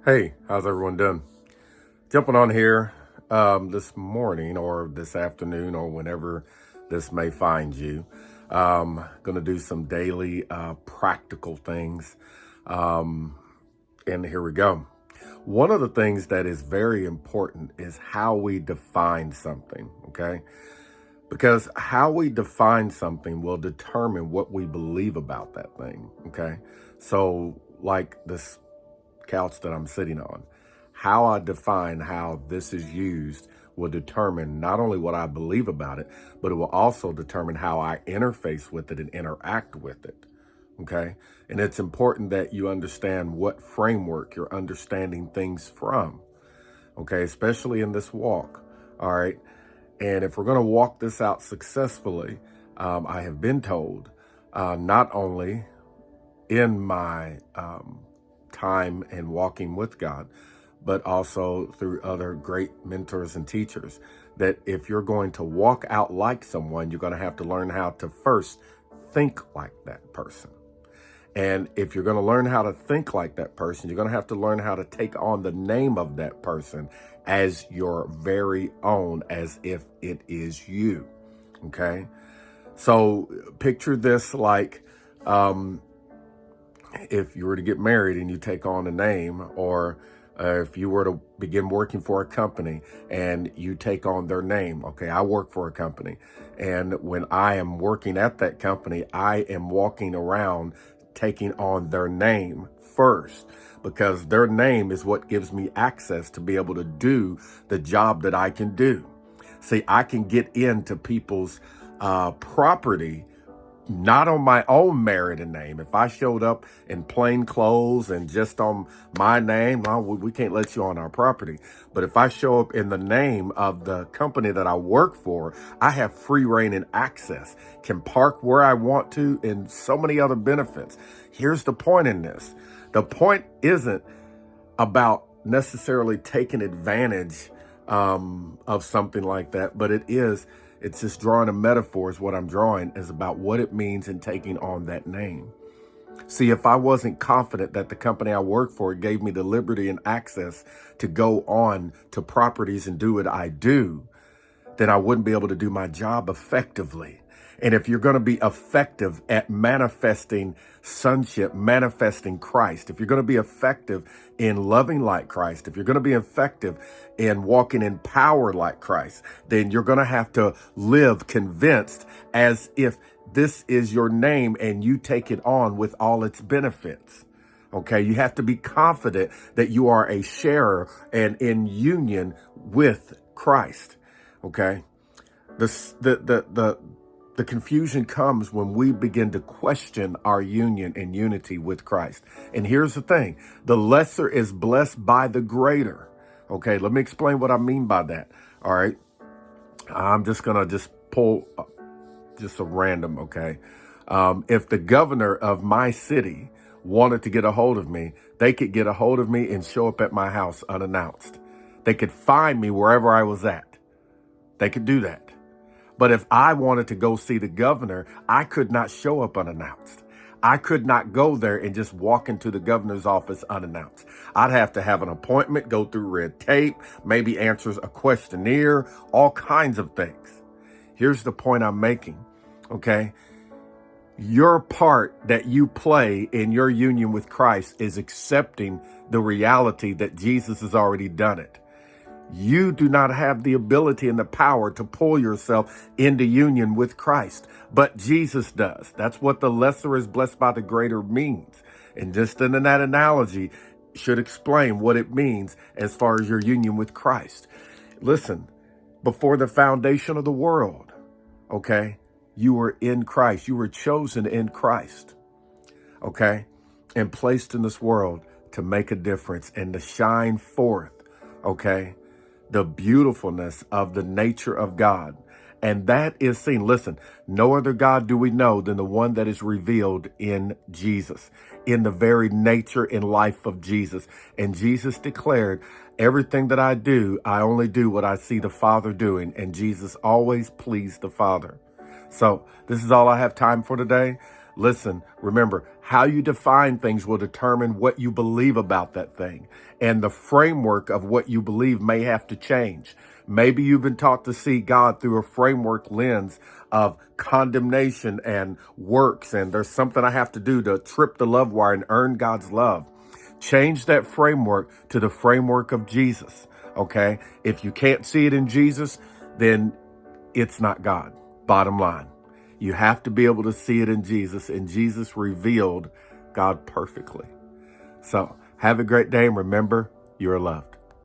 Hey, how's everyone doing? Jumping on here this morning or this afternoon or whenever this may find you. Going to do some daily practical things. Um, and here we go. One of the things that is very important is how we define something, okay? Because how we define something will determine what we believe about that thing, okay? So, like this couch that I'm sitting on. How I define how this is used will determine not only what I believe about it, but it will also determine how I interface with it and interact with it. Okay. And it's important that you understand what framework you're understanding things from. Okay. Especially in this walk. All right. And if we're going to walk this out successfully, I have been told not only in my time and walking with God, but also through other great mentors and teachers, that if you're going to walk out like someone, you're going to have to learn how to first think like that person. And if you're going to learn how to think like that person, you're going to have to learn how to take on the name of that person as your very own, as if it is you. Okay. So picture this like, if you were to get married and you take on a name, or if you were to begin working for a company and you take on their name. Okay, I work for a company, and when I am working at that company, I am walking around taking on their name first, because their name is what gives me access to be able to do the job that I can do. See, I can get into people's property not on my own merit and name. If I showed up in plain clothes and just on my name, no, we can't let you on our property. But if I show up in the name of the company that I work for, I have free reign and access, can park where I want to, and so many other benefits. Here's the point in this. The point isn't about necessarily taking advantage of something like that, but it's just drawing a metaphor. Is what I'm drawing is about what it means in taking on that name. See, if I wasn't confident that the company I work for gave me the liberty and access to go on to properties and do what I do, then I wouldn't be able to do my job effectively. And if you're going to be effective at manifesting sonship, manifesting Christ, if you're going to be effective in loving like Christ, if you're going to be effective in walking in power like Christ, then you're going to have to live convinced as if this is your name and you take it on with all its benefits. Okay, you have to be confident that you are a sharer and in union with Christ. Okay, the confusion comes when we begin to question our union and unity with Christ. And here's the thing: the lesser is blessed by the greater. Okay, let me explain what I mean by that. All right, I'm just gonna pull just a random. Okay, if the governor of my city wanted to get a hold of me, they could get a hold of me and show up at my house unannounced. They could find me wherever I was at. They could do that. But if I wanted to go see the governor, I could not show up unannounced. I could not go there and just walk into the governor's office unannounced. I'd have to have an appointment, go through red tape, maybe answer a questionnaire, all kinds of things. Here's the point I'm making, okay? Your part that you play in your union with Christ is accepting the reality that Jesus has already done it. You do not have the ability and the power to pull yourself into union with Christ, but Jesus does. That's what the lesser is blessed by the greater means. And just in that analogy should explain what it means as far as your union with Christ. Listen, before the foundation of the world, okay, you were in Christ. You were chosen in Christ, okay, and placed in this world to make a difference and to shine forth, okay, the beautifulness of the nature of God. And that is seen. Listen, no other God do we know than the one that is revealed in Jesus, in the very nature and life of Jesus. And Jesus declared, everything that I do, I only do what I see the Father doing. And Jesus always pleased the Father. So this is all I have time for today. Listen, remember, how you define things will determine what you believe about that thing. And the framework of what you believe may have to change. Maybe you've been taught to see God through a framework lens of condemnation and works, and there's something I have to do to trip the love wire and earn God's love. Change that framework to the framework of Jesus, okay? If you can't see it in Jesus, then it's not God. Bottom line. You have to be able to see it in Jesus, and Jesus revealed God perfectly. So have a great day, and remember, you're loved.